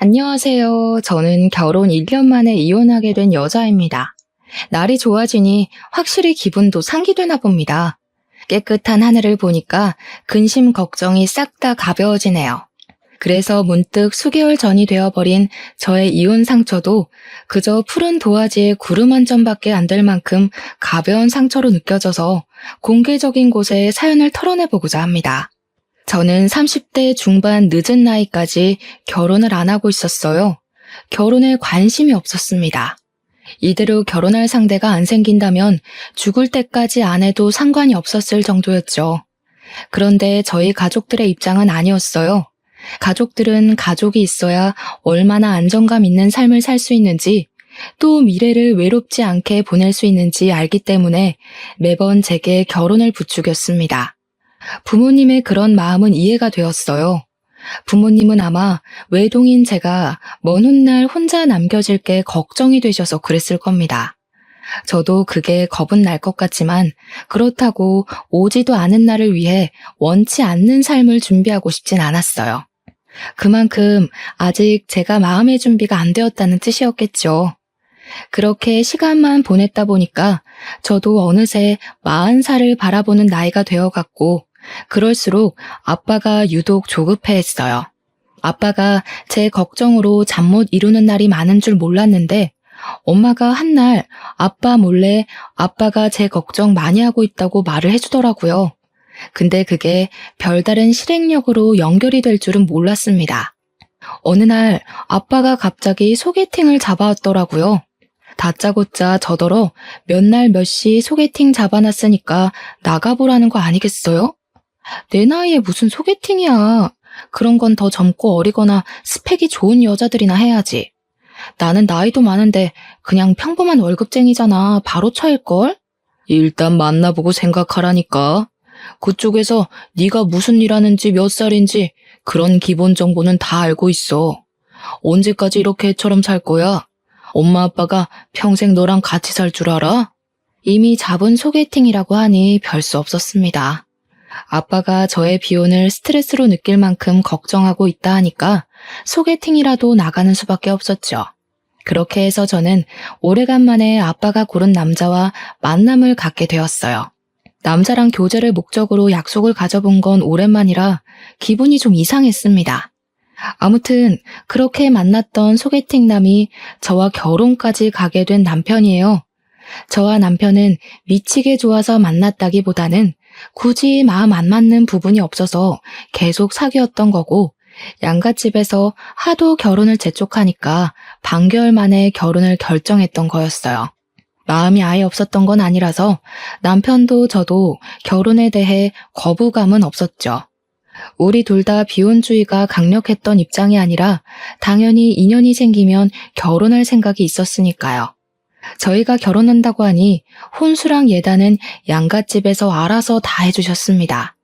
안녕하세요. 저는 결혼 1년 만에 이혼하게 된 여자입니다. 날이 좋아지니 확실히 기분도 상기되나 봅니다. 깨끗한 하늘을 보니까 근심 걱정이 싹 다 가벼워지네요. 그래서 문득 수개월 전이 되어버린 저의 이혼 상처도 그저 푸른 도화지에 구름 한 점밖에 안 될 만큼 가벼운 상처로 느껴져서 공개적인 곳에 사연을 털어내보고자 합니다. 저는 30대 중반 늦은 나이까지 결혼을 안 하고 있었어요. 결혼에 관심이 없었습니다. 이대로 결혼할 상대가 안 생긴다면 죽을 때까지 안 해도 상관이 없었을 정도였죠. 그런데 저희 가족들의 입장은 아니었어요. 가족들은 가족이 있어야 얼마나 안정감 있는 삶을 살 수 있는지, 또 미래를 외롭지 않게 보낼 수 있는지 알기 때문에 매번 제게 결혼을 부추겼습니다. 부모님의 그런 마음은 이해가 되었어요. 부모님은 아마 외동인 제가 먼 훗날 혼자 남겨질 게 걱정이 되셔서 그랬을 겁니다. 저도 그게 겁은 날 것 같지만 그렇다고 오지도 않은 날을 위해 원치 않는 삶을 준비하고 싶진 않았어요. 그만큼 아직 제가 마음의 준비가 안 되었다는 뜻이었겠죠. 그렇게 시간만 보냈다 보니까 저도 어느새 40살을 바라보는 나이가 되어갔고, 그럴수록 아빠가 유독 조급해했어요. 아빠가 제 걱정으로 잠 못 이루는 날이 많은 줄 몰랐는데 엄마가 한날 아빠 몰래 아빠가 제 걱정 많이 하고 있다고 말을 해주더라고요. 근데 그게 별다른 실행력으로 연결이 될 줄은 몰랐습니다. 어느 날 아빠가 갑자기 소개팅을 잡아왔더라고요. 다짜고짜 저더러 몇 날 몇 시 소개팅 잡아놨으니까 나가보라는 거 아니겠어요? 내 나이에 무슨 소개팅이야. 그런 건 더 젊고 어리거나 스펙이 좋은 여자들이나 해야지. 나는 나이도 많은데 그냥 평범한 월급쟁이잖아. 바로 차일걸? 일단 만나보고 생각하라니까. 그쪽에서 네가 무슨 일 하는지 몇 살인지 그런 기본 정보는 다 알고 있어. 언제까지 이렇게 애처럼 살 거야? 엄마 아빠가 평생 너랑 같이 살 줄 알아? 이미 잡은 소개팅이라고 하니 별 수 없었습니다. 아빠가 저의 비혼을 스트레스로 느낄 만큼 걱정하고 있다 하니까 소개팅이라도 나가는 수밖에 없었죠. 그렇게 해서 저는 오래간만에 아빠가 고른 남자와 만남을 갖게 되었어요. 남자랑 교제를 목적으로 약속을 가져본 건 오랜만이라 기분이 좀 이상했습니다. 아무튼 그렇게 만났던 소개팅남이 저와 결혼까지 가게 된 남편이에요. 저와 남편은 미치게 좋아서 만났다기보다는 굳이 마음 안 맞는 부분이 없어서 계속 사귀었던 거고, 양갓집에서 하도 결혼을 재촉하니까 반개월 만에 결혼을 결정했던 거였어요. 마음이 아예 없었던 건 아니라서 남편도 저도 결혼에 대해 거부감은 없었죠. 우리 둘 다 비혼주의가 강력했던 입장이 아니라 당연히 인연이 생기면 결혼할 생각이 있었으니까요. 저희가 결혼한다고 하니 혼수랑 예단은 양갓집에서 알아서 다 해주셨습니다.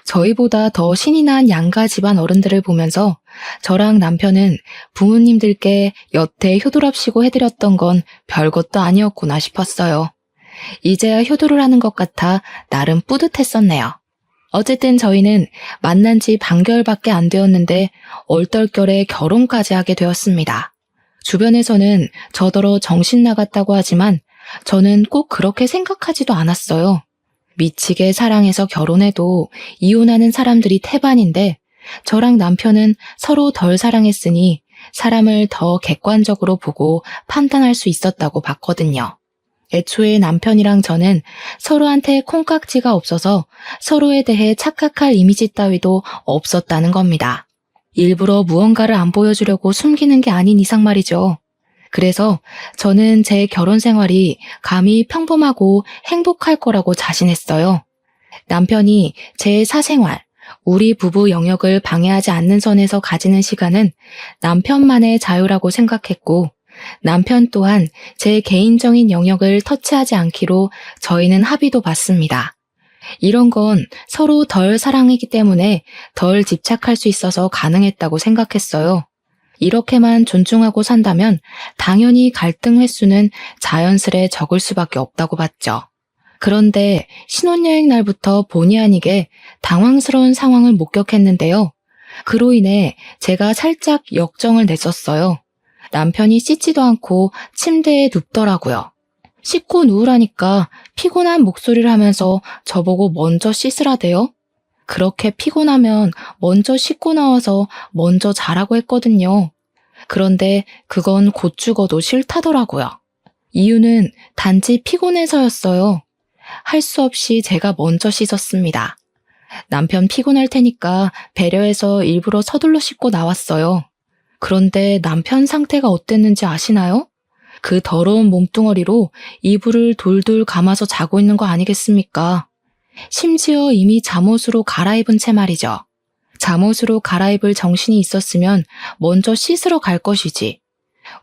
저희보다 더 신이 난 양가 집안 어른들을 보면서 저랑 남편은 부모님들께 여태 효도랍시고 해드렸던 건 별것도 아니었구나 싶었어요. 이제야 효도를 하는 것 같아 나름 뿌듯했었네요. 어쨌든 저희는 만난 지 반개월밖에 안 되었는데 얼떨결에 결혼까지 하게 되었습니다. 주변에서는 저더러 정신 나갔다고 하지만 저는 꼭 그렇게 생각하지도 않았어요. 미치게 사랑해서 결혼해도 이혼하는 사람들이 태반인데 저랑 남편은 서로 덜 사랑했으니 사람을 더 객관적으로 보고 판단할 수 있었다고 봤거든요. 애초에 남편이랑 저는 서로한테 콩깍지가 없어서 서로에 대해 착각할 이미지 따위도 없었다는 겁니다. 일부러 무언가를 안 보여주려고 숨기는 게 아닌 이상 말이죠. 그래서 저는 제 결혼 생활이 감히 평범하고 행복할 거라고 자신했어요. 남편이 제 사생활, 우리 부부 영역을 방해하지 않는 선에서 가지는 시간은 남편만의 자유라고 생각했고, 남편 또한 제 개인적인 영역을 터치하지 않기로 저희는 합의도 봤습니다. 이런 건 서로 덜 사랑이기 때문에 덜 집착할 수 있어서 가능했다고 생각했어요. 이렇게만 존중하고 산다면 당연히 갈등 횟수는 자연스레 적을 수밖에 없다고 봤죠. 그런데 신혼여행 날부터 본의 아니게 당황스러운 상황을 목격했는데요. 그로 인해 제가 살짝 역정을 냈었어요. 남편이 씻지도 않고 침대에 눕더라고요. 씻고 누우라니까 피곤한 목소리를 하면서 저보고 먼저 씻으라대요. 그렇게 피곤하면 먼저 씻고 나와서 먼저 자라고 했거든요. 그런데 그건 곧 죽어도 싫다더라고요. 이유는 단지 피곤해서였어요. 할 수 없이 제가 먼저 씻었습니다. 남편 피곤할 테니까 배려해서 일부러 서둘러 씻고 나왔어요. 그런데 남편 상태가 어땠는지 아시나요? 그 더러운 몸뚱어리로 이불을 돌돌 감아서 자고 있는 거 아니겠습니까? 심지어 이미 잠옷으로 갈아입은 채 말이죠. 잠옷으로 갈아입을 정신이 있었으면 먼저 씻으러 갈 것이지.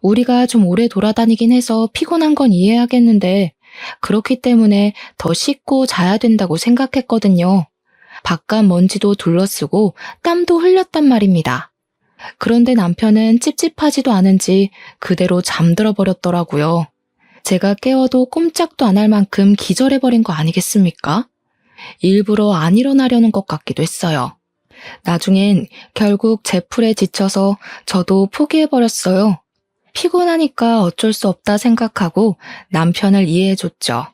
우리가 좀 오래 돌아다니긴 해서 피곤한 건 이해하겠는데 그렇기 때문에 더 씻고 자야 된다고 생각했거든요. 바깥 먼지도 둘러쓰고 땀도 흘렸단 말입니다. 그런데 남편은 찝찝하지도 않은지 그대로 잠들어 버렸더라고요. 제가 깨워도 꼼짝도 안 할 만큼 기절해버린 거 아니겠습니까? 일부러 안 일어나려는 것 같기도 했어요. 나중엔 결국 제 풀에 지쳐서 저도 포기해버렸어요. 피곤하니까 어쩔 수 없다 생각하고 남편을 이해해줬죠.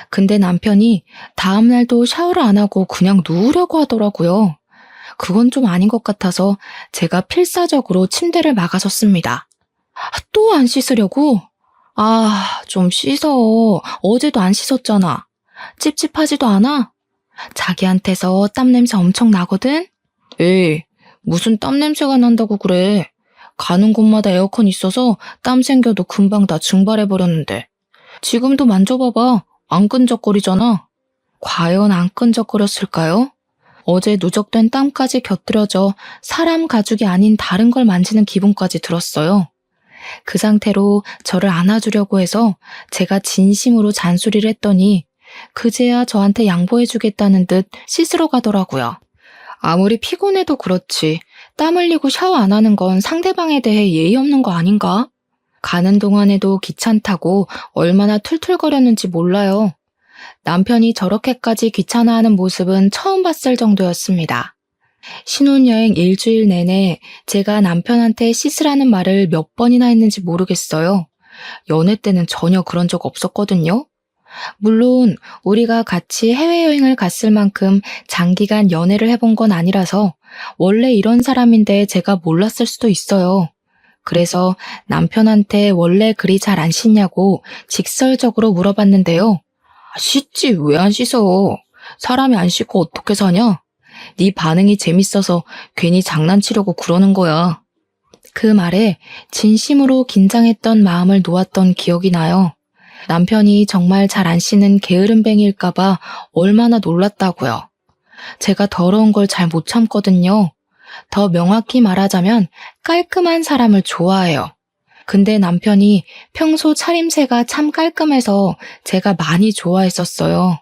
근데 남편이 다음날도 샤워를 안 하고 그냥 누우려고 하더라고요. 그건 좀 아닌 것 같아서 제가 필사적으로 침대를 막아섰습니다. 또 안 씻으려고? 좀 씻어. 어제도 안 씻었잖아. 찝찝하지도 않아? 자기한테서 땀냄새 엄청 나거든? 에이, 무슨 땀냄새가 난다고 그래. 가는 곳마다 에어컨 있어서 땀 생겨도 금방 다 증발해버렸는데. 지금도 만져봐봐. 안 끈적거리잖아. 과연 안 끈적거렸을까요? 어제 누적된 땀까지 곁들여져 사람 가죽이 아닌 다른 걸 만지는 기분까지 들었어요. 그 상태로 저를 안아주려고 해서 제가 진심으로 잔소리를 했더니 그제야 저한테 양보해주겠다는 듯 씻으러 가더라고요. 아무리 피곤해도 그렇지 땀 흘리고 샤워 안 하는 건 상대방에 대해 예의 없는 거 아닌가? 가는 동안에도 귀찮다고 얼마나 툴툴거렸는지 몰라요. 남편이 저렇게까지 귀찮아하는 모습은 처음 봤을 정도였습니다. 신혼여행 일주일 내내 제가 남편한테 씻으라는 말을 몇 번이나 했는지 모르겠어요. 연애 때는 전혀 그런 적 없었거든요. 물론 우리가 같이 해외여행을 갔을 만큼 장기간 연애를 해본 건 아니라서 원래 이런 사람인데 제가 몰랐을 수도 있어요. 그래서 남편한테 원래 그리 잘 안 씻냐고 직설적으로 물어봤는데요. 씻지 왜 안 씻어? 사람이 안 씻고 어떻게 사냐? 네 반응이 재밌어서 괜히 장난치려고 그러는 거야. 그 말에 진심으로 긴장했던 마음을 놓았던 기억이 나요. 남편이 정말 잘 안 씻는 게으름뱅이일까봐 얼마나 놀랐다고요. 제가 더러운 걸 잘 못 참거든요. 더 명확히 말하자면 깔끔한 사람을 좋아해요. 근데 남편이 평소 차림새가 참 깔끔해서 제가 많이 좋아했었어요.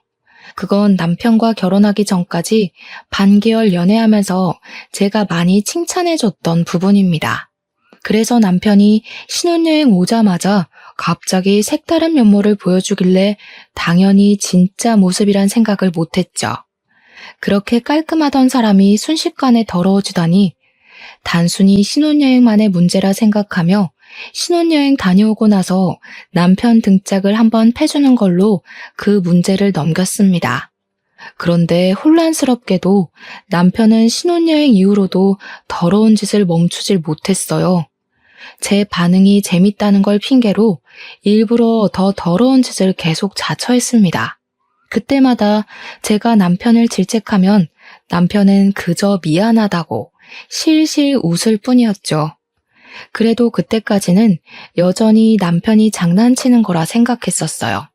그건 남편과 결혼하기 전까지 반개월 연애하면서 제가 많이 칭찬해줬던 부분입니다. 그래서 남편이 신혼여행 오자마자 갑자기 색다른 면모를 보여주길래 당연히 진짜 모습이란 생각을 못했죠. 그렇게 깔끔하던 사람이 순식간에 더러워지다니 단순히 신혼여행만의 문제라 생각하며 신혼여행 다녀오고 나서 남편 등짝을 한번 패주는 걸로 그 문제를 넘겼습니다. 그런데 혼란스럽게도 남편은 신혼여행 이후로도 더러운 짓을 멈추질 못했어요. 제 반응이 재밌다는 걸 핑계로 일부러 더 더러운 짓을 계속 자처했습니다. 그때마다 제가 남편을 질책하면 남편은 그저 미안하다고 실실 웃을 뿐이었죠. 그래도 그때까지는 여전히 남편이 장난치는 거라 생각했었어요.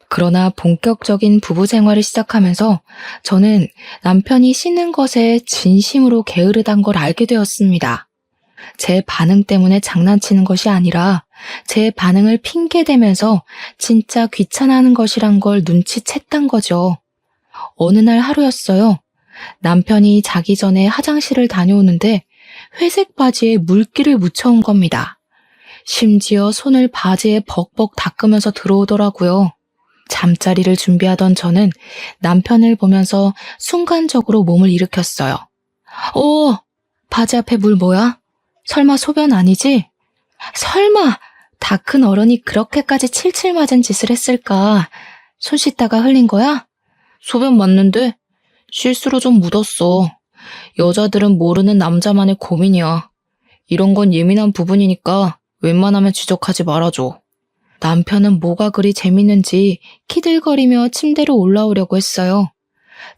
그러나 본격적인 부부 생활을 시작하면서 저는 남편이 씻는 것에 진심으로 게으르단 걸 알게 되었습니다. 제 반응 때문에 장난치는 것이 아니라 제 반응을 핑계대면서 진짜 귀찮아하는 것이란 걸 눈치챘단 거죠. 어느 날 하루였어요. 남편이 자기 전에 화장실을 다녀오는데 회색 바지에 물기를 묻혀온 겁니다. 심지어 손을 바지에 벅벅 닦으면서 들어오더라고요. 잠자리를 준비하던 저는 남편을 보면서 순간적으로 몸을 일으켰어요. 바지 앞에 물 뭐야? 설마 소변 아니지? 설마 다 큰 어른이 그렇게까지 칠칠 맞은 짓을 했을까? 손 씻다가 흘린 거야? 소변 맞는데? 실수로 좀 묻었어. 여자들은 모르는 남자만의 고민이야. 이런 건 예민한 부분이니까 웬만하면 지적하지 말아줘. 남편은 뭐가 그리 재밌는지 키들거리며 침대로 올라오려고 했어요.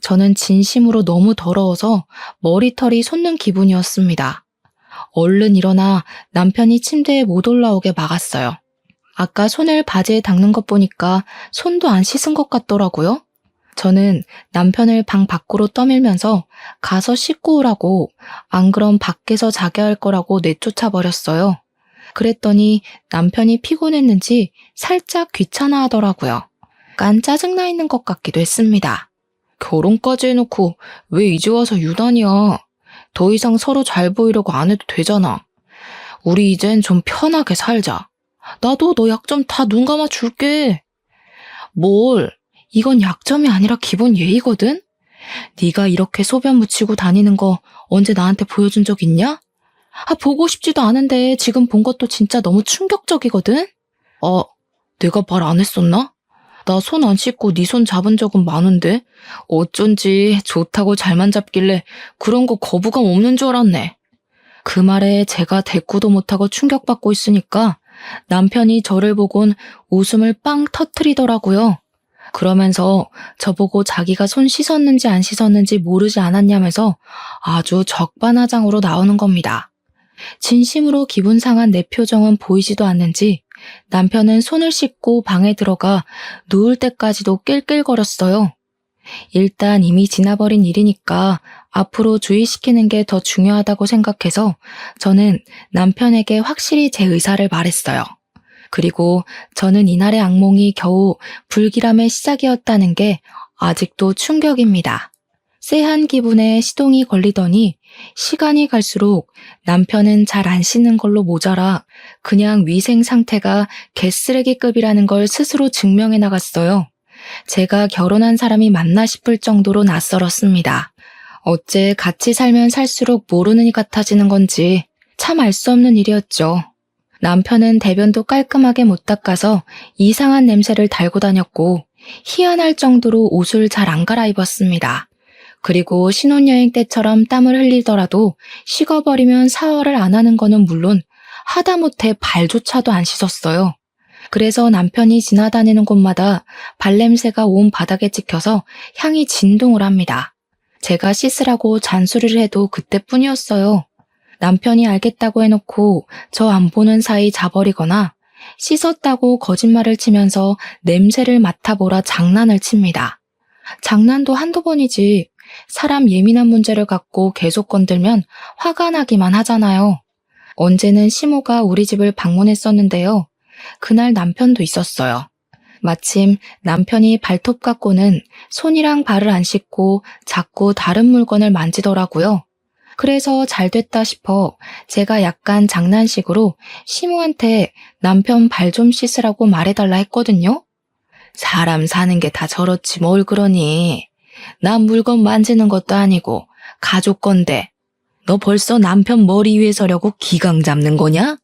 저는 진심으로 너무 더러워서 머리털이 솟는 기분이었습니다. 얼른 일어나 남편이 침대에 못 올라오게 막았어요. 아까 손을 바지에 닦는 것 보니까 손도 안 씻은 것 같더라고요. 저는 남편을 방 밖으로 떠밀면서 가서 씻고 오라고, 안 그럼 밖에서 자게 할 거라고 내쫓아 버렸어요. 그랬더니 남편이 피곤했는지 살짝 귀찮아 하더라고요. 약간 짜증나 있는 것 같기도 했습니다. 결혼까지 해놓고 왜 이제 와서 유난이야. 더 이상 서로 잘 보이려고 안 해도 되잖아. 우리 이젠 좀 편하게 살자. 나도 너 약점 다 눈 감아 줄게. 뭘? 이건 약점이 아니라 기본 예의거든? 네가 이렇게 소변 묻히고 다니는 거 언제 나한테 보여준 적 있냐? 보고 싶지도 않은데 지금 본 것도 진짜 너무 충격적이거든? 내가 말 안 했었나? 나 손 안 씻고 네 손 잡은 적은 많은데 어쩐지 좋다고 잘만 잡길래 그런 거 거부감 없는 줄 알았네. 그 말에 제가 대꾸도 못하고 충격받고 있으니까 남편이 저를 보곤 웃음을 빵 터트리더라고요. 그러면서 저보고 자기가 손 씻었는지 안 씻었는지 모르지 않았냐면서 아주 적반하장으로 나오는 겁니다. 진심으로 기분 상한 내 표정은 보이지도 않는지 남편은 손을 씻고 방에 들어가 누울 때까지도 낄낄거렸어요. 일단 이미 지나버린 일이니까 앞으로 주의시키는 게 더 중요하다고 생각해서 저는 남편에게 확실히 제 의사를 말했어요. 그리고 저는 이날의 악몽이 겨우 불길함의 시작이었다는 게 아직도 충격입니다. 쎄한 기분에 시동이 걸리더니 시간이 갈수록 남편은 잘 안 씻는 걸로 모자라 그냥 위생 상태가 개쓰레기급이라는 걸 스스로 증명해 나갔어요. 제가 결혼한 사람이 맞나 싶을 정도로 낯설었습니다. 어째 같이 살면 살수록 모르는 이 같아지는 건지 참 알 수 없는 일이었죠. 남편은 대변도 깔끔하게 못 닦아서 이상한 냄새를 달고 다녔고 희한할 정도로 옷을 잘 안 갈아입었습니다. 그리고 신혼여행 때처럼 땀을 흘리더라도 식어버리면 샤워를 안 하는 거는 물론 하다못해 발조차도 안 씻었어요. 그래서 남편이 지나다니는 곳마다 발냄새가 온 바닥에 찍혀서 향이 진동을 합니다. 제가 씻으라고 잔소리를 해도 그때뿐이었어요. 남편이 알겠다고 해놓고 저 안 보는 사이 자버리거나 씻었다고 거짓말을 치면서 냄새를 맡아보라 장난을 칩니다. 장난도 한두 번이지 사람 예민한 문제를 갖고 계속 건들면 화가 나기만 하잖아요. 언제는 시모가 우리 집을 방문했었는데요. 그날 남편도 있었어요. 마침 남편이 발톱 갖고는 손이랑 발을 안 씻고 자꾸 다른 물건을 만지더라고요. 그래서 잘 됐다 싶어 제가 약간 장난식으로 시모한테 남편 발 좀 씻으라고 말해달라 했거든요. 사람 사는 게 다 저렇지 뭘 그러니. 난 물건 만지는 것도 아니고 가족 건데 너 벌써 남편 머리 위에 서려고 기강 잡는 거냐?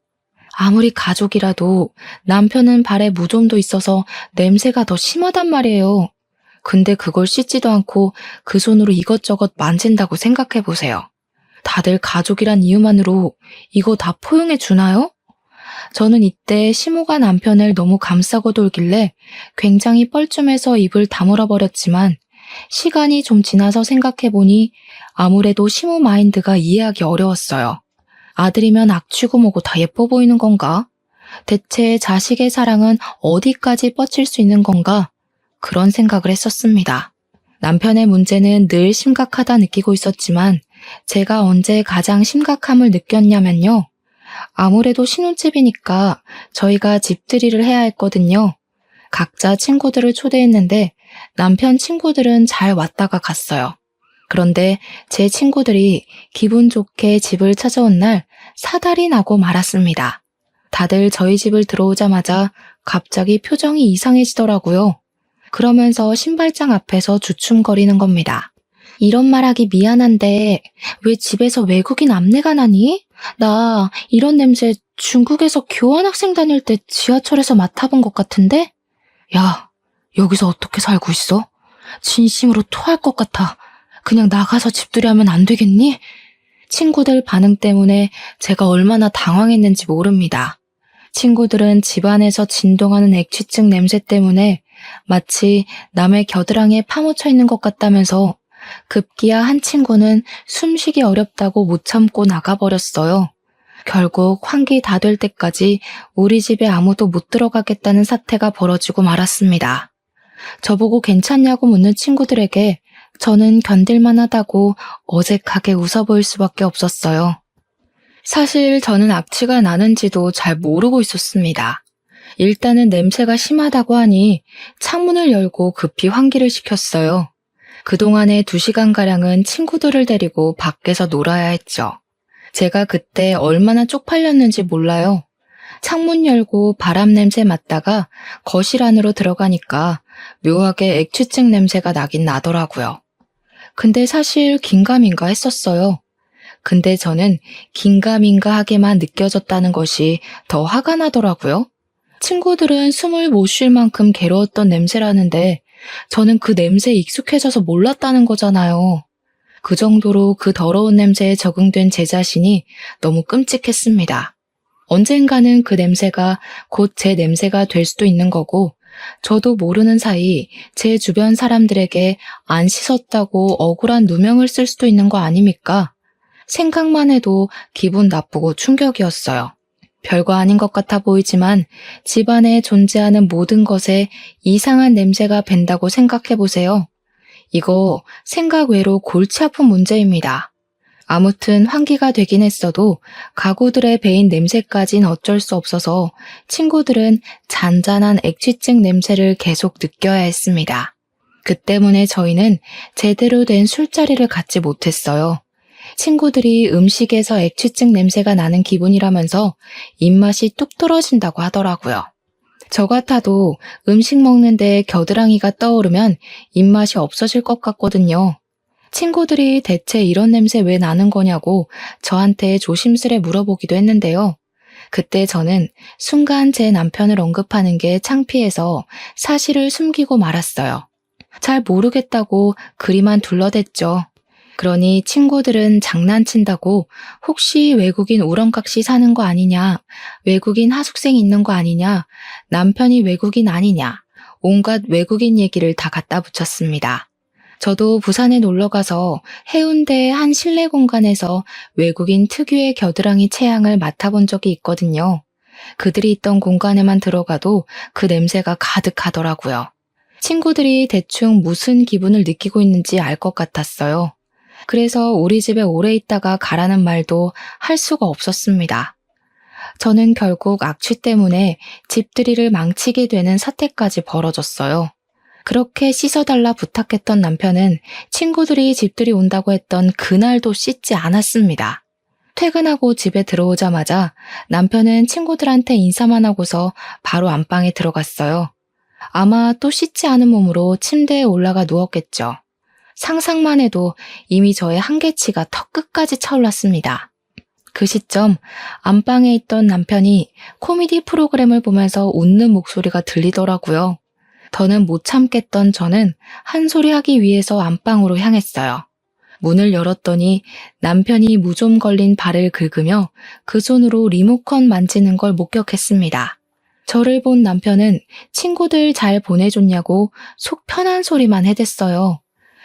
아무리 가족이라도 남편은 발에 무좀도 있어서 냄새가 더 심하단 말이에요. 근데 그걸 씻지도 않고 그 손으로 이것저것 만진다고 생각해보세요. 다들 가족이란 이유만으로 이거 다 포용해 주나요? 저는 이때 시모가 남편을 너무 감싸고 돌길래 굉장히 뻘쭘해서 입을 다물어 버렸지만 시간이 좀 지나서 생각해보니 아무래도 시모 마인드가 이해하기 어려웠어요. 아들이면 악취고 뭐고 다 예뻐 보이는 건가? 대체 자식의 사랑은 어디까지 뻗칠 수 있는 건가? 그런 생각을 했었습니다. 남편의 문제는 늘 심각하다 느끼고 있었지만 제가 언제 가장 심각함을 느꼈냐면요. 아무래도 신혼집이니까 저희가 집들이를 해야 했거든요. 각자 친구들을 초대했는데 남편 친구들은 잘 왔다가 갔어요. 그런데 제 친구들이 기분 좋게 집을 찾아온 날 사달이 나고 말았습니다. 다들 저희 집을 들어오자마자 갑자기 표정이 이상해지더라고요. 그러면서 신발장 앞에서 주춤거리는 겁니다. 이런 말하기 미안한데 왜 집에서 외국인 암내가 나니? 나 이런 냄새 중국에서 교환학생 다닐 때 지하철에서 맡아본 것 같은데? 야, 여기서 어떻게 살고 있어? 진심으로 토할 것 같아. 그냥 나가서 집들이 하면 안 되겠니? 친구들 반응 때문에 제가 얼마나 당황했는지 모릅니다. 친구들은 집안에서 진동하는 액취증 냄새 때문에 마치 남의 겨드랑이에 파묻혀 있는 것 같다면서 급기야 한 친구는 숨쉬기 어렵다고 못 참고 나가버렸어요. 결국 환기 다 될 때까지 우리 집에 아무도 못 들어가겠다는 사태가 벌어지고 말았습니다. 저보고 괜찮냐고 묻는 친구들에게 저는 견딜만 하다고 어색하게 웃어 보일 수밖에 없었어요. 사실 저는 악취가 나는지도 잘 모르고 있었습니다. 일단은 냄새가 심하다고 하니 창문을 열고 급히 환기를 시켰어요. 그동안에 2시간가량은 친구들을 데리고 밖에서 놀아야 했죠. 제가 그때 얼마나 쪽팔렸는지 몰라요. 창문 열고 바람 냄새 맡다가 거실 안으로 들어가니까 묘하게 액취증 냄새가 나긴 나더라고요. 근데 사실 긴가민가 했었어요. 근데 저는 긴가민가하게만 느껴졌다는 것이 더 화가 나더라고요. 친구들은 숨을 못 쉴 만큼 괴로웠던 냄새라는데 저는 그 냄새에 익숙해져서 몰랐다는 거잖아요. 그 정도로 그 더러운 냄새에 적응된 제 자신이 너무 끔찍했습니다. 언젠가는 그 냄새가 곧 제 냄새가 될 수도 있는 거고 저도 모르는 사이 제 주변 사람들에게 안 씻었다고 억울한 누명을 쓸 수도 있는 거 아닙니까? 생각만 해도 기분 나쁘고 충격이었어요. 별거 아닌 것 같아 보이지만 집안에 존재하는 모든 것에 이상한 냄새가 밴다고 생각해 보세요. 이거 생각 외로 골치 아픈 문제입니다. 아무튼 환기가 되긴 했어도 가구들의 배인 냄새까진 어쩔 수 없어서 친구들은 잔잔한 액취증 냄새를 계속 느껴야 했습니다. 그 때문에 저희는 제대로 된 술자리를 갖지 못했어요. 친구들이 음식에서 액취증 냄새가 나는 기분이라면서 입맛이 뚝 떨어진다고 하더라고요. 저 같아도 음식 먹는데 겨드랑이가 떠오르면 입맛이 없어질 것 같거든요. 친구들이 대체 이런 냄새 왜 나는 거냐고 저한테 조심스레 물어보기도 했는데요. 그때 저는 순간 제 남편을 언급하는 게 창피해서 사실을 숨기고 말았어요. 잘 모르겠다고 그리만 둘러댔죠. 그러니 친구들은 장난친다고 혹시 외국인 우렁각시 사는 거 아니냐, 외국인 하숙생 있는 거 아니냐, 남편이 외국인 아니냐, 온갖 외국인 얘기를 다 갖다 붙였습니다. 저도 부산에 놀러가서 해운대의 한 실내 공간에서 외국인 특유의 겨드랑이 체향을 맡아본 적이 있거든요. 그들이 있던 공간에만 들어가도 그 냄새가 가득하더라고요. 친구들이 대충 무슨 기분을 느끼고 있는지 알 것 같았어요. 그래서 우리 집에 오래 있다가 가라는 말도 할 수가 없었습니다. 저는 결국 악취 때문에 집들이를 망치게 되는 사태까지 벌어졌어요. 그렇게 씻어달라 부탁했던 남편은 친구들이 집들이 온다고 했던 그날도 씻지 않았습니다. 퇴근하고 집에 들어오자마자 남편은 친구들한테 인사만 하고서 바로 안방에 들어갔어요. 아마 또 씻지 않은 몸으로 침대에 올라가 누웠겠죠. 상상만 해도 이미 저의 한계치가 턱 끝까지 차올랐습니다. 그 시점 안방에 있던 남편이 코미디 프로그램을 보면서 웃는 목소리가 들리더라고요. 더는 못 참겠던 저는 한 소리 하기 위해서 안방으로 향했어요. 문을 열었더니 남편이 무좀 걸린 발을 긁으며 그 손으로 리모컨 만지는 걸 목격했습니다. 저를 본 남편은 친구들 잘 보내줬냐고 속 편한 소리만 해댔어요.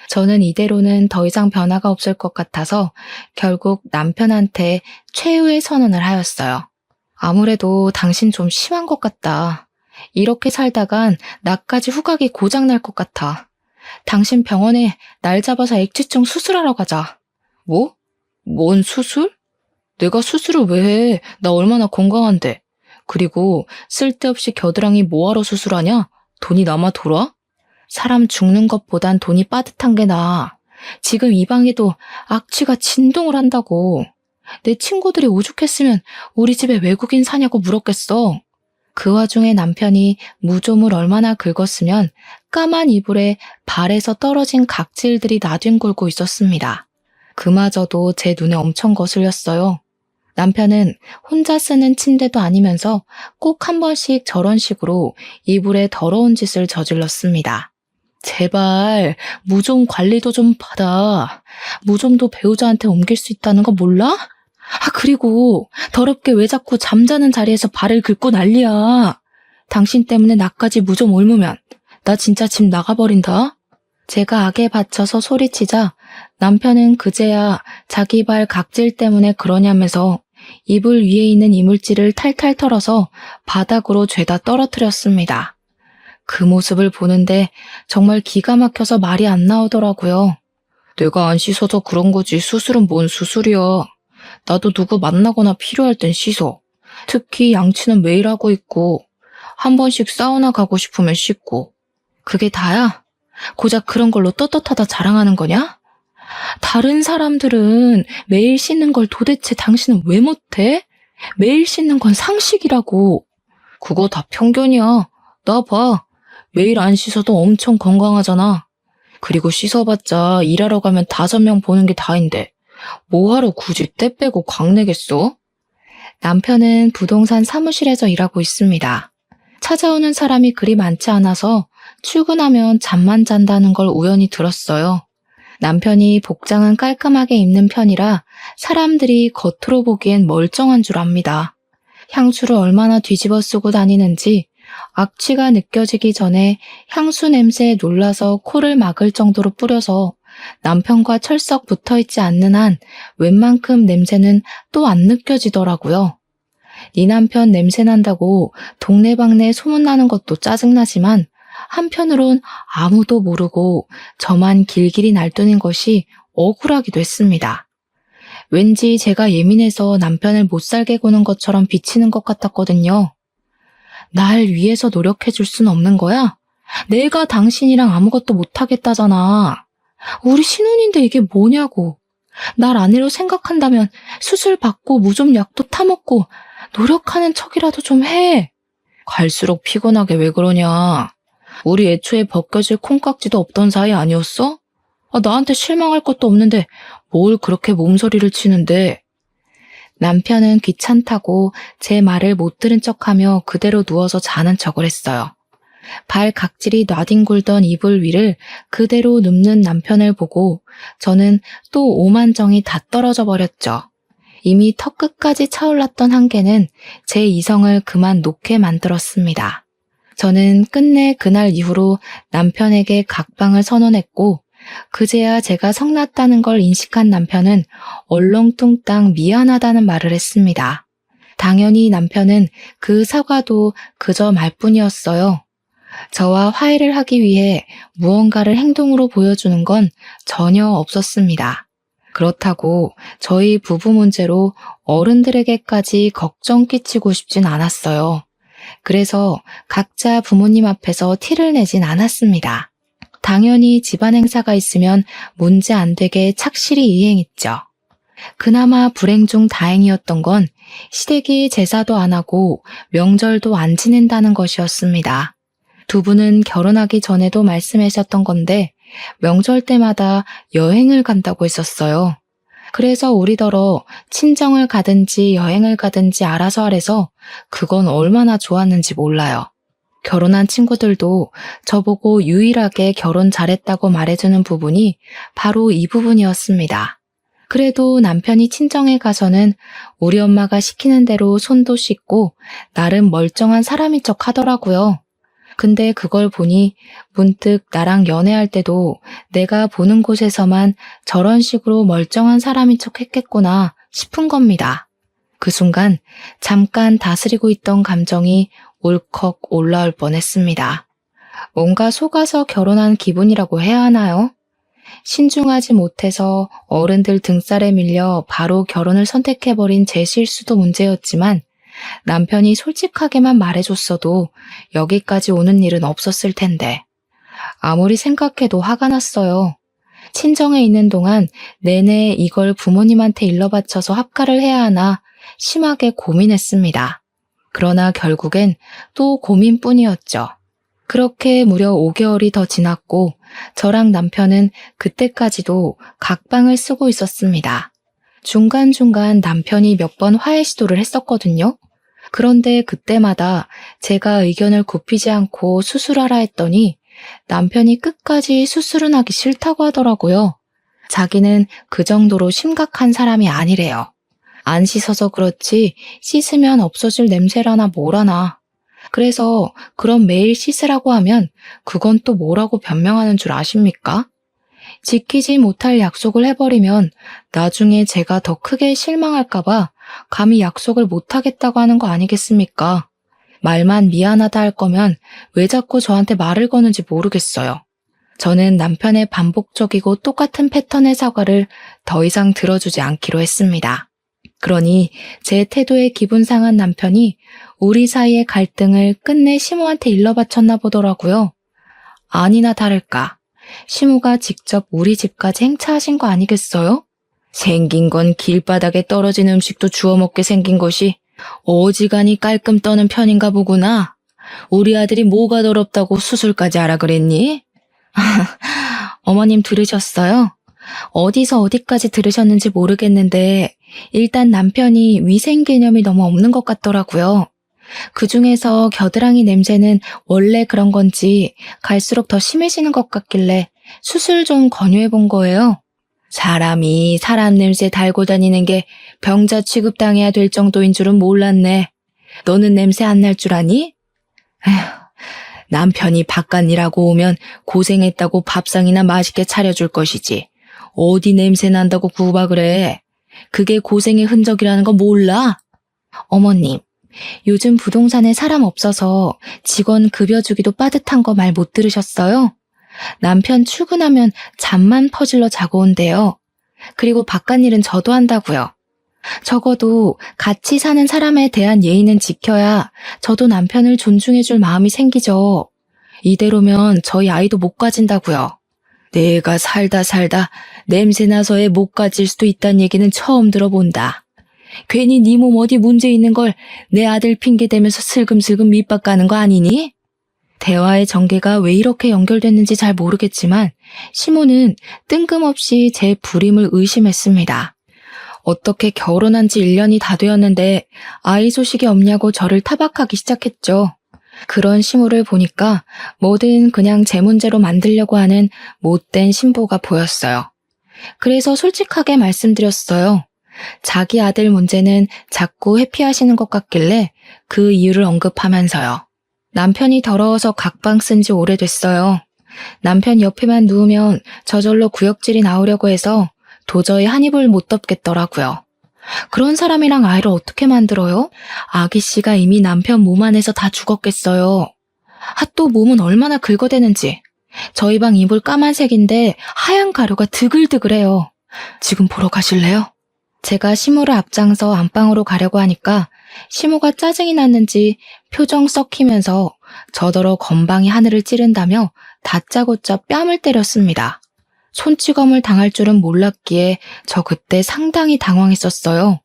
저는 이대로는 더 이상 변화가 없을 것 같아서 결국 남편한테 최후의 선언을 하였어요. 아무래도 당신 좀 심한 것 같다. 이렇게 살다간 나까지 후각이 고장날 것 같아. 당신 병원에 날 잡아서 액취증 수술하러 가자. 뭐? 뭔 수술? 내가 수술을 왜 해? 나 얼마나 건강한데. 그리고 쓸데없이 겨드랑이 뭐하러 수술하냐? 돈이 남아 돌아? 사람 죽는 것보단 돈이 빠듯한 게 나아. 지금 이 방에도 악취가 진동을 한다고. 내 친구들이 오죽했으면 우리 집에 외국인 사냐고 물었겠어. 그 와중에 남편이 무좀을 얼마나 긁었으면 까만 이불에 발에서 떨어진 각질들이 나뒹굴고 있었습니다. 그마저도 제 눈에 엄청 거슬렸어요. 남편은 혼자 쓰는 침대도 아니면서 꼭 한 번씩 저런 식으로 이불에 더러운 짓을 저질렀습니다. 제발 무좀 관리도 좀 받아. 무좀도 배우자한테 옮길 수 있다는 거 몰라? 그리고 더럽게 왜 자꾸 잠자는 자리에서 발을 긁고 난리야. 당신 때문에 나까지 무좀 옮으면 나 진짜 집 나가버린다. 제가 악에 받쳐서 소리치자 남편은 그제야 자기 발 각질 때문에 그러냐면서 이불 위에 있는 이물질을 탈탈 털어서 바닥으로 죄다 떨어뜨렸습니다. 그 모습을 보는데 정말 기가 막혀서 말이 안 나오더라고요. 내가 안 씻어서 그런 거지 수술은 뭔 수술이야. 나도 누구 만나거나 필요할 땐 씻어. 특히 양치는 매일 하고 있고 한 번씩 사우나 가고 싶으면 씻고. 그게 다야? 고작 그런 걸로 떳떳하다 자랑하는 거냐? 다른 사람들은 매일 씻는 걸 도대체 당신은 왜 못해? 매일 씻는 건 상식이라고. 그거 다 편견이야. 나 봐. 매일 안 씻어도 엄청 건강하잖아. 그리고 씻어봤자 일하러 가면 5명 보는 게 다인데 뭐하러 굳이 때 빼고 광내겠어? 남편은 부동산 사무실에서 일하고 있습니다. 찾아오는 사람이 그리 많지 않아서 출근하면 잠만 잔다는 걸 우연히 들었어요. 남편이 복장은 깔끔하게 입는 편이라 사람들이 겉으로 보기엔 멀쩡한 줄 압니다. 향수를 얼마나 뒤집어 쓰고 다니는지 악취가 느껴지기 전에 향수 냄새에 놀라서 코를 막을 정도로 뿌려서 남편과 철썩 붙어있지 않는 한 웬만큼 냄새는 또 안 느껴지더라고요. 네 남편 냄새 난다고 동네방네 소문나는 것도 짜증나지만 한편으론 아무도 모르고 저만 길길이 날뛰는 것이 억울하기도 했습니다. 왠지 제가 예민해서 남편을 못 살게 구는 것처럼 비치는 것 같았거든요. 날 위해서 노력해줄 순 없는 거야? 내가 당신이랑 아무것도 못하겠다잖아. 우리 신혼인데 이게 뭐냐고. 날 아내로 생각한다면 수술 받고 무좀 약도 타먹고 노력하는 척이라도 좀 해. 갈수록 피곤하게 왜 그러냐. 우리 애초에 벗겨질 콩깍지도 없던 사이 아니었어? 나한테 실망할 것도 없는데 뭘 그렇게 몸서리를 치는데. 남편은 귀찮다고 제 말을 못 들은 척하며 그대로 누워서 자는 척을 했어요. 발 각질이 나뒹굴던 이불 위를 그대로 눕는 남편을 보고 저는 또 오만정이 다 떨어져 버렸죠. 이미 턱끝까지 차올랐던 한계는 제 이성을 그만 놓게 만들었습니다. 저는 끝내 그날 이후로 남편에게 각방을 선언했고 그제야 제가 성났다는 걸 인식한 남편은 얼렁뚱땅 미안하다는 말을 했습니다. 당연히 남편은 그 사과도 그저 말뿐이었어요. 저와 화해를 하기 위해 무언가를 행동으로 보여주는 건 전혀 없었습니다. 그렇다고 저희 부부 문제로 어른들에게까지 걱정 끼치고 싶진 않았어요. 그래서 각자 부모님 앞에서 티를 내진 않았습니다. 당연히 집안 행사가 있으면 문제 안 되게 착실히 이행했죠. 그나마 불행 중 다행이었던 건 시댁이 제사도 안 하고 명절도 안 지낸다는 것이었습니다. 두 분은 결혼하기 전에도 말씀하셨던 건데 명절 때마다 여행을 간다고 했었어요. 그래서 우리더러 친정을 가든지 여행을 가든지 알아서 하래서 그건 얼마나 좋았는지 몰라요. 결혼한 친구들도 저보고 유일하게 결혼 잘했다고 말해주는 부분이 바로 이 부분이었습니다. 그래도 남편이 친정에 가서는 우리 엄마가 시키는 대로 손도 씻고 나름 멀쩡한 사람인 척 하더라고요. 근데 그걸 보니 문득 나랑 연애할 때도 내가 보는 곳에서만 저런 식으로 멀쩡한 사람인 척 했겠구나 싶은 겁니다. 그 순간 잠깐 다스리고 있던 감정이 울컥 올라올 뻔했습니다. 뭔가 속아서 결혼한 기분이라고 해야 하나요? 신중하지 못해서 어른들 등살에 밀려 바로 결혼을 선택해버린 제 실수도 문제였지만 남편이 솔직하게만 말해줬어도 여기까지 오는 일은 없었을 텐데 아무리 생각해도 화가 났어요. 친정에 있는 동안 내내 이걸 부모님한테 일러 바쳐서 합가를 해야 하나 심하게 고민했습니다. 그러나 결국엔 또 고민뿐이었죠. 그렇게 무려 5개월이 더 지났고 저랑 남편은 그때까지도 각방을 쓰고 있었습니다. 중간중간 남편이 몇 번 화해 시도를 했었거든요. 그런데 그때마다 제가 의견을 굽히지 않고 수술하라 했더니 남편이 끝까지 수술은 하기 싫다고 하더라고요. 자기는 그 정도로 심각한 사람이 아니래요. 안 씻어서 그렇지 씻으면 없어질 냄새라나 뭐라나. 그래서 그럼 매일 씻으라고 하면 그건 또 뭐라고 변명하는 줄 아십니까? 지키지 못할 약속을 해버리면 나중에 제가 더 크게 실망할까봐 감히 약속을 못하겠다고 하는 거 아니겠습니까? 말만 미안하다 할 거면 왜 자꾸 저한테 말을 거는지 모르겠어요. 저는 남편의 반복적이고 똑같은 패턴의 사과를 더 이상 들어주지 않기로 했습니다. 그러니 제 태도에 기분 상한 남편이 우리 사이의 갈등을 끝내 시모한테 일러바쳤나 보더라고요. 아니나 다를까. 시모가 직접 우리 집까지 행차하신 거 아니겠어요? 생긴 건 길바닥에 떨어진 음식도 주워 먹게 생긴 것이 어지간히 깔끔 떠는 편인가 보구나. 우리 아들이 뭐가 더럽다고 수술까지 하라 그랬니? 어머님 들으셨어요? 어디서 어디까지 들으셨는지 모르겠는데 일단 남편이 위생 개념이 너무 없는 것 같더라고요. 그중에서 겨드랑이 냄새는 원래 그런 건지 갈수록 더 심해지는 것 같길래 수술 좀 권유해 본 거예요. 사람이 사람 냄새 달고 다니는 게 병자 취급당해야 될 정도인 줄은 몰랐네. 너는 냄새 안 날 줄 아니? 에휴, 남편이 바깥 일하고 오면 고생했다고 밥상이나 맛있게 차려줄 것이지. 어디 냄새 난다고 구박을 해. 그게 고생의 흔적이라는 거 몰라? 어머님, 요즘 부동산에 사람 없어서 직원 급여 주기도 빠듯한 거 말 못 들으셨어요? 남편 출근하면 잠만 퍼질러 자고 온대요. 그리고 바깥일은 저도 한다고요. 적어도 같이 사는 사람에 대한 예의는 지켜야 저도 남편을 존중해줄 마음이 생기죠. 이대로면 저희 아이도 못 가진다고요. 내가 살다 냄새나서 애 못 가질 수도 있다는 얘기는 처음 들어본다. 괜히 네 몸 어디 문제 있는 걸 내 아들 핑계대면서 슬금슬금 밑밥 가는 거 아니니? 대화의 전개가 왜 이렇게 연결됐는지 잘 모르겠지만 시모는 뜬금없이 제 불임을 의심했습니다. 어떻게 결혼한 지 1년이 다 되었는데 아이 소식이 없냐고 저를 타박하기 시작했죠. 그런 시모를 보니까 뭐든 그냥 제 문제로 만들려고 하는 못된 신부가 보였어요. 그래서 솔직하게 말씀드렸어요. 자기 아들 문제는 자꾸 회피하시는 것 같길래 그 이유를 언급하면서요. 남편이 더러워서 각방 쓴 지 오래됐어요. 남편 옆에만 누우면 저절로 구역질이 나오려고 해서 도저히 한 입을 못 덮겠더라고요. 그런 사람이랑 아이를 어떻게 만들어요? 아기 씨가 이미 남편 몸 안에서 다 죽었겠어요. 또 몸은 얼마나 긁어대는지. 저희 방 이불 까만색인데 하얀 가루가 드글드글해요. 지금 보러 가실래요? 제가 시모를 앞장서 안방으로 가려고 하니까 시모가 짜증이 났는지 표정 썩히면서 저더러 건방이 하늘을 찌른다며 다짜고짜 뺨을 때렸습니다. 손찌검을 당할 줄은 몰랐기에 저 그때 상당히 당황했었어요.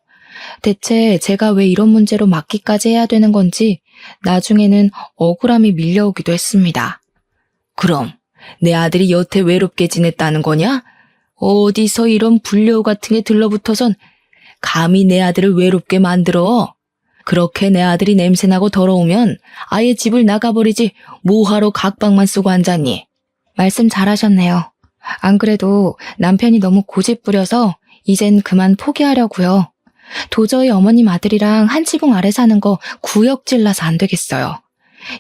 대체 제가 왜 이런 문제로 맞기까지 해야 되는 건지 나중에는 억울함이 밀려오기도 했습니다. 그럼 내 아들이 여태 외롭게 지냈다는 거냐? 어디서 이런 불려우 같은 게 들러붙어선 감히 내 아들을 외롭게 만들어? 그렇게 내 아들이 냄새나고 더러우면 아예 집을 나가버리지 뭐하러 각방만 쓰고 앉았니? 말씀 잘하셨네요. 안 그래도 남편이 너무 고집 부려서 이젠 그만 포기하려고요. 도저히 어머님 아들이랑 한 지붕 아래 사는 거 구역질나서 안 되겠어요.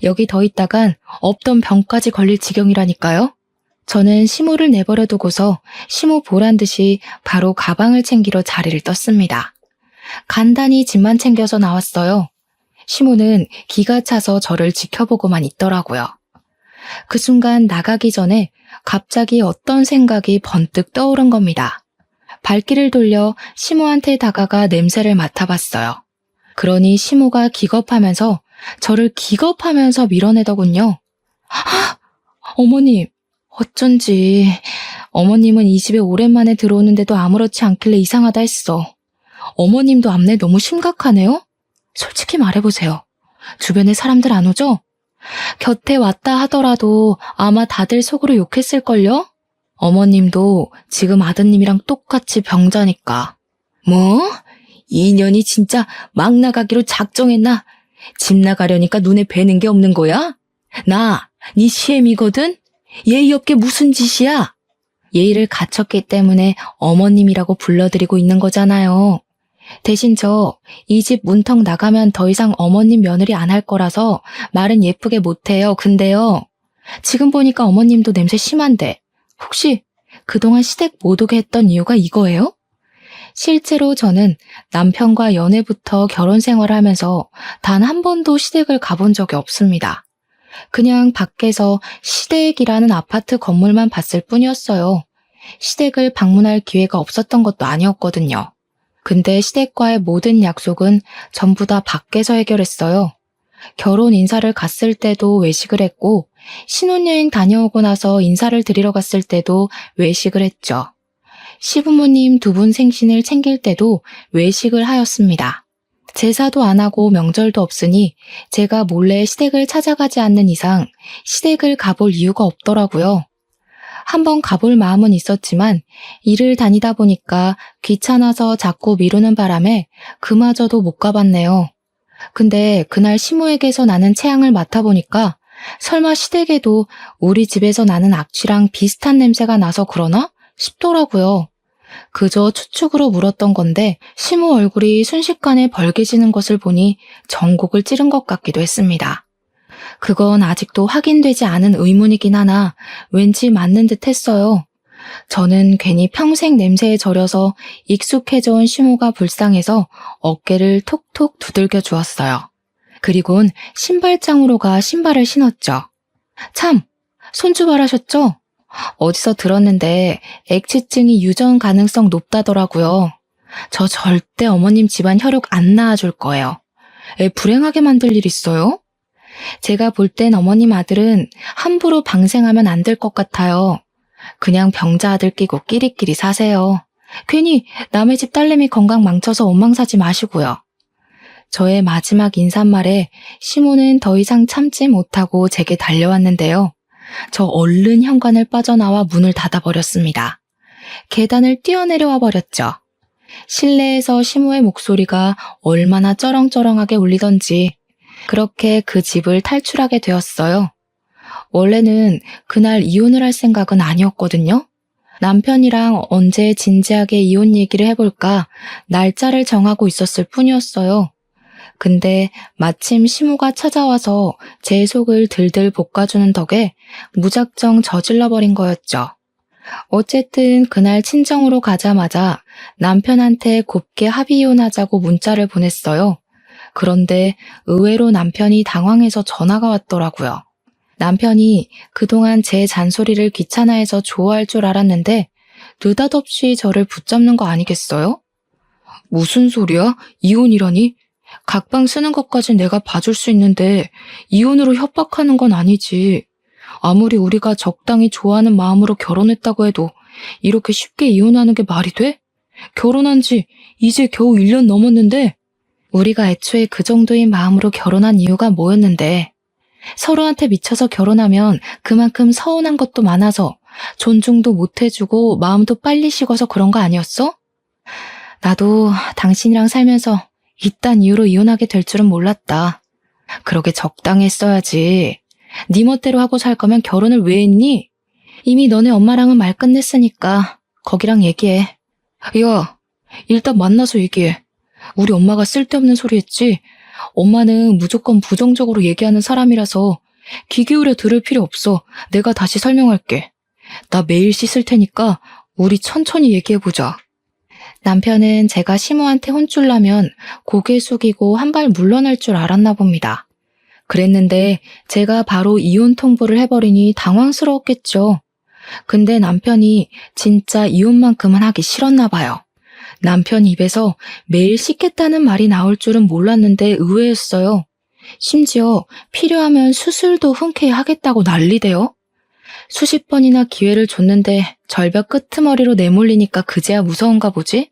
여기 더 있다간 없던 병까지 걸릴 지경이라니까요. 저는 시모를 내버려 두고서 시모 보란 듯이 바로 가방을 챙기러 자리를 떴습니다. 간단히 짐만 챙겨서 나왔어요. 시모는 기가 차서 저를 지켜보고만 있더라고요. 그 순간 나가기 전에 갑자기 어떤 생각이 번뜩 떠오른 겁니다. 발길을 돌려 시모한테 다가가 냄새를 맡아봤어요. 그러니 시모가 기겁하면서 저를 기겁하면서 밀어내더군요. 어머님, 어쩐지 어머님은 이 집에 오랜만에 들어오는데도 아무렇지 않길래 이상하다 했어. 어머님도 앞내 너무 심각하네요? 솔직히 말해보세요. 주변에 사람들 안 오죠? 곁에 왔다 하더라도 아마 다들 속으로 욕했을걸요? 어머님도 지금 아드님이랑 똑같이 병자니까. 뭐? 이 년이 진짜 막 나가기로 작정했나? 집 나가려니까 눈에 뵈는 게 없는 거야? 네 시엠이거든? 예의 없게 무슨 짓이야? 예의를 갖췄기 때문에 어머님이라고 불러드리고 있는 거잖아요. 대신 이 집 문턱 나가면 더 이상 어머님 며느리 안 할 거라서 말은 예쁘게 못해요. 근데요, 지금 보니까 어머님도 냄새 심한데 혹시 그동안 시댁 못 오게 했던 이유가 이거예요? 실제로 저는 남편과 연애부터 결혼 생활을 하면서 단 한 번도 시댁을 가본 적이 없습니다. 그냥 밖에서 시댁이라는 아파트 건물만 봤을 뿐이었어요. 시댁을 방문할 기회가 없었던 것도 아니었거든요. 근데 시댁과의 모든 약속은 전부 다 밖에서 해결했어요. 결혼 인사를 갔을 때도 외식을 했고, 신혼여행 다녀오고 나서 인사를 드리러 갔을 때도 외식을 했죠. 시부모님 두 분 생신을 챙길 때도 외식을 하였습니다. 제사도 안 하고 명절도 없으니 제가 몰래 시댁을 찾아가지 않는 이상 시댁을 가볼 이유가 없더라고요. 한번 가볼 마음은 있었지만 일을 다니다 보니까 귀찮아서 자꾸 미루는 바람에 그마저도 못 가봤네요. 근데 그날 시모에게서 나는 체향을 맡아보니까 설마 시댁에도 우리 집에서 나는 악취랑 비슷한 냄새가 나서 그러나 싶더라고요. 그저 추측으로 물었던 건데 시모 얼굴이 순식간에 벌개지는 것을 보니 전곡을 찌른 것 같기도 했습니다. 그건 아직도 확인되지 않은 의문이긴 하나 왠지 맞는 듯 했어요. 저는 괜히 평생 냄새에 절여서 익숙해져 온 시모가 불쌍해서 어깨를 톡톡 두들겨 주었어요. 그리곤 신발장으로 가 신발을 신었죠. 참, 손주발하셨죠? 어디서 들었는데 액취증이 유전 가능성 높다더라고요. 저 절대 어머님 집안 혈육 안 낳아줄 거예요. 애 불행하게 만들 일 있어요? 제가 볼 땐 어머님 아들은 함부로 방생하면 안 될 것 같아요. 그냥 병자 아들 끼고 끼리끼리 사세요. 괜히 남의 집 딸내미 건강 망쳐서 원망 사지 마시고요. 저의 마지막 인사말에 시모는 더 이상 참지 못하고 제게 달려왔는데요. 저 얼른 현관을 빠져나와 문을 닫아버렸습니다. 계단을 뛰어내려와 버렸죠. 실내에서 시모의 목소리가 얼마나 쩌렁쩌렁하게 울리던지 그렇게 그 집을 탈출하게 되었어요. 원래는 그날 이혼을 할 생각은 아니었거든요. 남편이랑 언제 진지하게 이혼 얘기를 해볼까 날짜를 정하고 있었을 뿐이었어요. 근데 마침 시모가 찾아와서 제 속을 들들 볶아주는 덕에 무작정 저질러버린 거였죠. 어쨌든 그날 친정으로 가자마자 남편한테 곱게 합의 이혼하자고 문자를 보냈어요. 그런데 의외로 남편이 당황해서 전화가 왔더라고요. 남편이 그동안 제 잔소리를 귀찮아해서 좋아할 줄 알았는데 느닷없이 저를 붙잡는 거 아니겠어요? 무슨 소리야? 이혼이라니? 각방 쓰는 것까진 내가 봐줄 수 있는데 이혼으로 협박하는 건 아니지. 아무리 우리가 적당히 좋아하는 마음으로 결혼했다고 해도 이렇게 쉽게 이혼하는 게 말이 돼? 결혼한 지 이제 겨우 1년 넘었는데 우리가 애초에 그 정도의 마음으로 결혼한 이유가 뭐였는데 서로한테 미쳐서 결혼하면 그만큼 서운한 것도 많아서 존중도 못 해주고 마음도 빨리 식어서 그런 거 아니었어? 나도 당신이랑 살면서 이딴 이유로 이혼하게 될 줄은 몰랐다. 그러게 적당히 했어야지. 네 멋대로 하고 살 거면 결혼을 왜 했니? 이미 너네 엄마랑은 말 끝냈으니까 거기랑 얘기해. 야, 일단 만나서 얘기해. 우리 엄마가 쓸데없는 소리 했지? 엄마는 무조건 부정적으로 얘기하는 사람이라서 귀 기울여 들을 필요 없어. 내가 다시 설명할게. 나 매일 씻을 테니까 우리 천천히 얘기해보자. 남편은 제가 시모한테 혼쭐 나면 고개 숙이고 한 발 물러날 줄 알았나 봅니다. 그랬는데 제가 바로 이혼 통보를 해버리니 당황스러웠겠죠. 근데 남편이 진짜 이혼만큼은 하기 싫었나 봐요. 남편 입에서 매일 씻겠다는 말이 나올 줄은 몰랐는데 의외였어요. 심지어 필요하면 수술도 흔쾌히 하겠다고 난리대요. 수십 번이나 기회를 줬는데 절벽 끄트머리로 내몰리니까 그제야 무서운가 보지?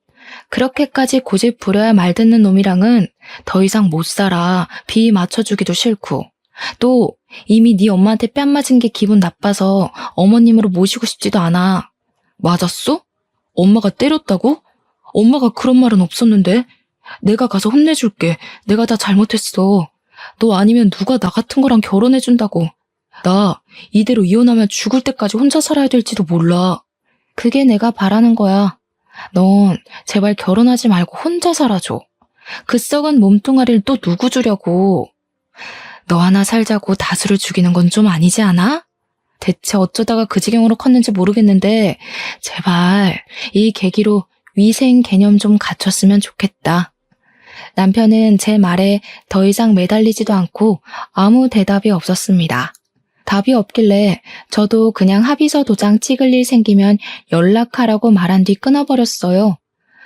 그렇게까지 고집 부려야 말 듣는 놈이랑은 더 이상 못 살아. 비 맞춰주기도 싫고. 또 이미 네 엄마한테 뺨 맞은 게 기분 나빠서 어머님으로 모시고 싶지도 않아. 맞았어? 엄마가 때렸다고? 엄마가 그런 말은 없었는데. 내가 가서 혼내줄게. 내가 다 잘못했어. 너 아니면 누가 나 같은 거랑 결혼해준다고. 나 이대로 이혼하면 죽을 때까지 혼자 살아야 될지도 몰라. 그게 내가 바라는 거야. 넌 제발 결혼하지 말고 혼자 살아줘. 그 썩은 몸뚱아리를 또 누구 주려고. 너 하나 살자고 다수를 죽이는 건 좀 아니지 않아? 대체 어쩌다가 그 지경으로 컸는지 모르겠는데 제발 이 계기로 위생 개념 좀 갖췄으면 좋겠다. 남편은 제 말에 더 이상 매달리지도 않고 아무 대답이 없었습니다. 답이 없길래 저도 그냥 합의서 도장 찍을 일 생기면 연락하라고 말한 뒤 끊어버렸어요.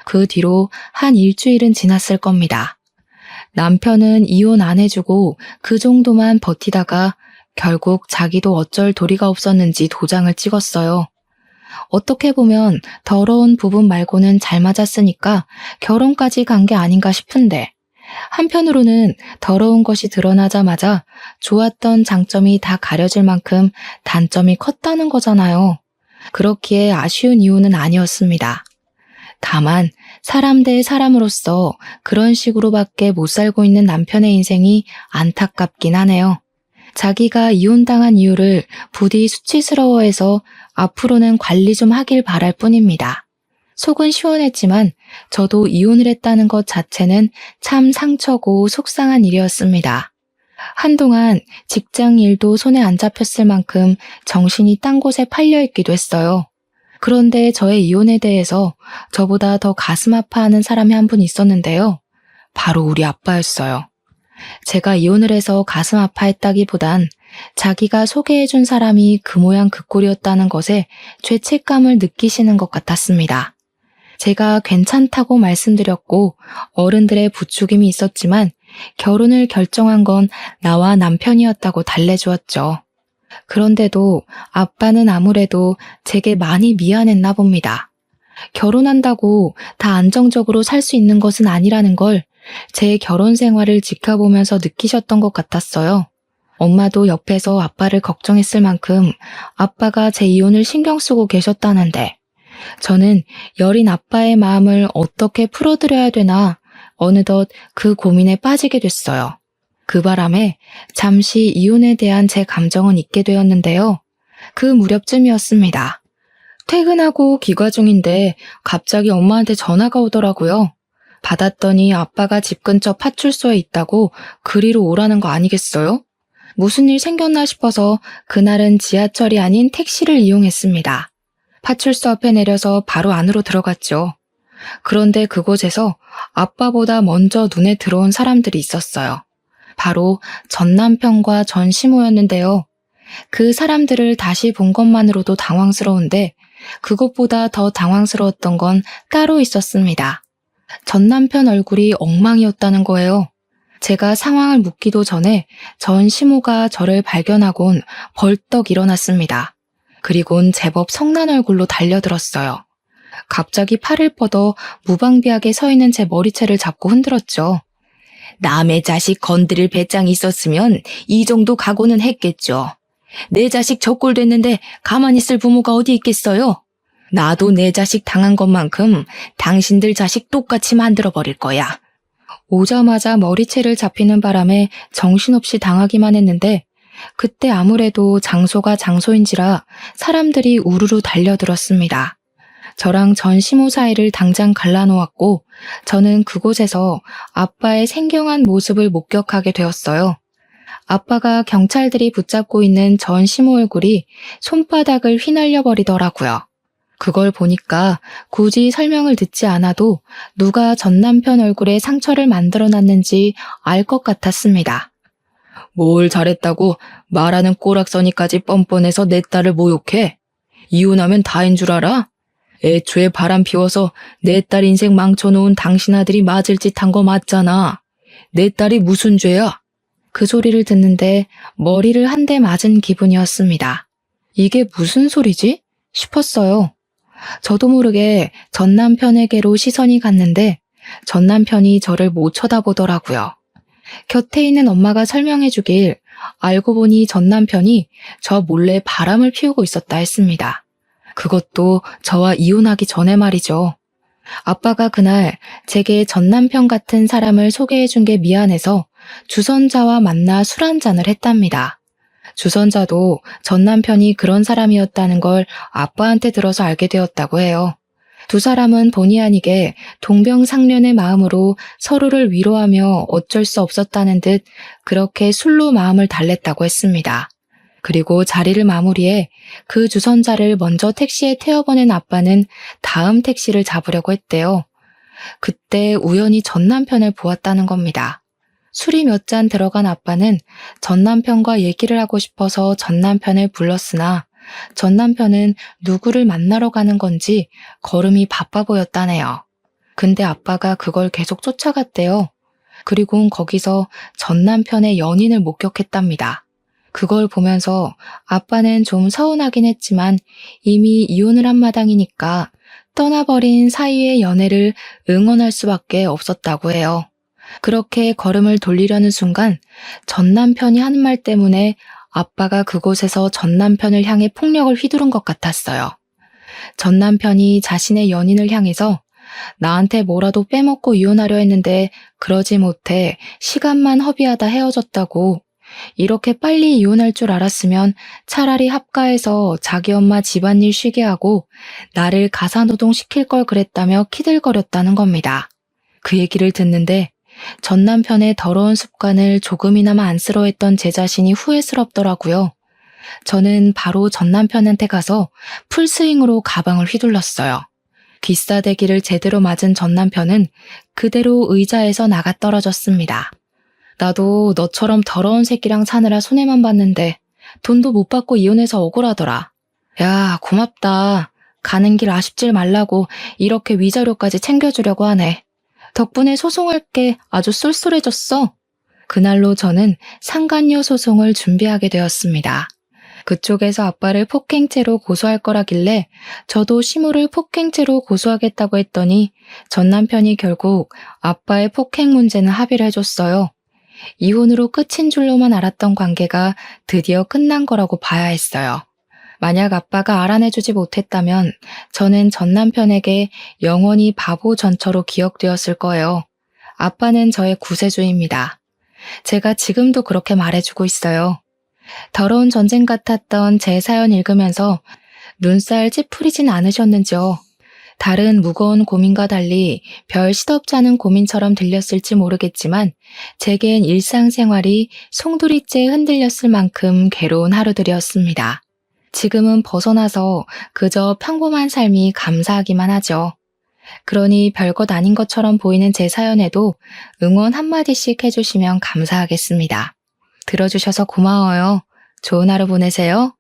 그 뒤로 한 일주일은 지났을 겁니다. 남편은 이혼 안 해주고 그 정도만 버티다가 결국 자기도 어쩔 도리가 없었는지 도장을 찍었어요. 어떻게 보면 더러운 부분 말고는 잘 맞았으니까 결혼까지 간 게 아닌가 싶은데 한편으로는 더러운 것이 드러나자마자 좋았던 장점이 다 가려질 만큼 단점이 컸다는 거잖아요. 그렇기에 아쉬운 이유는 아니었습니다. 다만 사람 대 사람으로서 그런 식으로밖에 못 살고 있는 남편의 인생이 안타깝긴 하네요. 자기가 이혼당한 이유를 부디 수치스러워해서 앞으로는 관리 좀 하길 바랄 뿐입니다. 속은 시원했지만 저도 이혼을 했다는 것 자체는 참 상처고 속상한 일이었습니다. 한동안 직장 일도 손에 안 잡혔을 만큼 정신이 딴 곳에 팔려있기도 했어요. 그런데 저의 이혼에 대해서 저보다 더 가슴 아파하는 사람이 한 분 있었는데요. 바로 우리 아빠였어요. 제가 이혼을 해서 가슴 아파했다기보단 자기가 소개해준 사람이 그 모양 그 꼴이었다는 것에 죄책감을 느끼시는 것 같았습니다. 제가 괜찮다고 말씀드렸고 어른들의 부추김이 있었지만 결혼을 결정한 건 나와 남편이었다고 달래주었죠. 그런데도 아빠는 아무래도 제게 많이 미안했나 봅니다. 결혼한다고 다 안정적으로 살 수 있는 것은 아니라는 걸 제 결혼 생활을 지켜보면서 느끼셨던 것 같았어요. 엄마도 옆에서 아빠를 걱정했을 만큼 아빠가 제 이혼을 신경 쓰고 계셨다는데 저는 여린 아빠의 마음을 어떻게 풀어드려야 되나 어느덧 그 고민에 빠지게 됐어요. 그 바람에 잠시 이혼에 대한 제 감정은 잊게 되었는데요. 그 무렵쯤이었습니다. 퇴근하고 귀가 중인데 갑자기 엄마한테 전화가 오더라고요. 받았더니 아빠가 집 근처 파출소에 있다고 그리로 오라는 거 아니겠어요? 무슨 일 생겼나 싶어서 그날은 지하철이 아닌 택시를 이용했습니다. 파출소 앞에 내려서 바로 안으로 들어갔죠. 그런데 그곳에서 아빠보다 먼저 눈에 들어온 사람들이 있었어요. 바로 전 남편과 전 시모였는데요. 그 사람들을 다시 본 것만으로도 당황스러운데 그것보다 더 당황스러웠던 건 따로 있었습니다. 전 남편 얼굴이 엉망이었다는 거예요. 제가 상황을 묻기도 전에 전 시모가 저를 발견하곤 벌떡 일어났습니다. 그리곤 제법 성난 얼굴로 달려들었어요. 갑자기 팔을 뻗어 무방비하게 서 있는 제 머리채를 잡고 흔들었죠. 남의 자식 건드릴 배짱이 있었으면 이 정도 각오는 했겠죠. 내 자식 저 꼴 됐는데 가만히 있을 부모가 어디 있겠어요? 나도 내 자식 당한 것만큼 당신들 자식 똑같이 만들어버릴 거야. 오자마자 머리채를 잡히는 바람에 정신없이 당하기만 했는데 그때 아무래도 장소가 장소인지라 사람들이 우르르 달려들었습니다. 저랑 전 시모 사이를 당장 갈라놓았고 저는 그곳에서 아빠의 생경한 모습을 목격하게 되었어요. 아빠가 경찰들이 붙잡고 있는 전 시모 얼굴이 손바닥을 휘날려 버리더라고요. 그걸 보니까 굳이 설명을 듣지 않아도 누가 전 남편 얼굴에 상처를 만들어놨는지 알 것 같았습니다. 뭘 잘했다고 말하는 꼬락서니까지 뻔뻔해서 내 딸을 모욕해? 이혼하면 다인 줄 알아? 애초에 바람 피워서 내 딸 인생 망쳐놓은 당신 아들이 맞을 짓 한 거 맞잖아. 내 딸이 무슨 죄야? 그 소리를 듣는데 머리를 한 대 맞은 기분이었습니다. 이게 무슨 소리지? 싶었어요. 저도 모르게 전 남편에게로 시선이 갔는데 전 남편이 저를 못 쳐다보더라고요. 곁에 있는 엄마가 설명해 주길 알고 보니 전 남편이 저 몰래 바람을 피우고 있었다 했습니다. 그것도 저와 이혼하기 전에 말이죠. 아빠가 그날 제게 전 남편 같은 사람을 소개해 준 게 미안해서 주선자와 만나 술 한잔을 했답니다. 주선자도 전 남편이 그런 사람이었다는 걸 아빠한테 들어서 알게 되었다고 해요. 두 사람은 본의 아니게 동병상련의 마음으로 서로를 위로하며 어쩔 수 없었다는 듯 그렇게 술로 마음을 달랬다고 했습니다. 그리고 자리를 마무리해 그 주선자를 먼저 택시에 태워보낸 아빠는 다음 택시를 잡으려고 했대요. 그때 우연히 전 남편을 보았다는 겁니다. 술이 몇 잔 들어간 아빠는 전 남편과 얘기를 하고 싶어서 전 남편을 불렀으나 전 남편은 누구를 만나러 가는 건지 걸음이 바빠 보였다네요. 근데 아빠가 그걸 계속 쫓아갔대요. 그리고 거기서 전 남편의 연인을 목격했답니다. 그걸 보면서 아빠는 좀 서운하긴 했지만 이미 이혼을 한 마당이니까 떠나버린 사이의 연애를 응원할 수밖에 없었다고 해요. 그렇게 걸음을 돌리려는 순간 전 남편이 하는 말 때문에 아빠가 그곳에서 전 남편을 향해 폭력을 휘두른 것 같았어요. 전 남편이 자신의 연인을 향해서 나한테 뭐라도 빼먹고 이혼하려 했는데 그러지 못해 시간만 허비하다 헤어졌다고, 이렇게 빨리 이혼할 줄 알았으면 차라리 합가해서 자기 엄마 집안일 쉬게 하고 나를 가사노동 시킬 걸 그랬다며 키들거렸다는 겁니다. 그 얘기를 듣는데 전 남편의 더러운 습관을 조금이나마 안쓰러워했던 제 자신이 후회스럽더라고요. 저는 바로 전 남편한테 가서 풀스윙으로 가방을 휘둘렀어요. 귀싸대기를 제대로 맞은 전 남편은 그대로 의자에서 나가 떨어졌습니다. 나도 너처럼 더러운 새끼랑 사느라 손해만 봤는데 돈도 못 받고 이혼해서 억울하더라. 야, 고맙다. 가는 길 아쉽질 말라고 이렇게 위자료까지 챙겨주려고 하네. 덕분에 소송할 게 아주 쏠쏠해졌어. 그날로 저는 상간녀 소송을 준비하게 되었습니다. 그쪽에서 아빠를 폭행죄로 고소할 거라길래 저도 시모를 폭행죄로 고소하겠다고 했더니 전 남편이 결국 아빠의 폭행 문제는 합의를 해줬어요. 이혼으로 끝인 줄로만 알았던 관계가 드디어 끝난 거라고 봐야 했어요. 만약 아빠가 알아내주지 못했다면 저는 전 남편에게 영원히 바보 전처로 기억되었을 거예요. 아빠는 저의 구세주입니다. 제가 지금도 그렇게 말해주고 있어요. 더러운 전쟁 같았던 제 사연 읽으면서 눈살 찌푸리진 않으셨는지요? 다른 무거운 고민과 달리 별 시덥지 않은 고민처럼 들렸을지 모르겠지만 제겐 일상생활이 송두리째 흔들렸을 만큼 괴로운 하루들이었습니다. 지금은 벗어나서 그저 평범한 삶이 감사하기만 하죠. 그러니 별것 아닌 것처럼 보이는 제 사연에도 응원 한마디씩 해주시면 감사하겠습니다. 들어주셔서 고마워요. 좋은 하루 보내세요.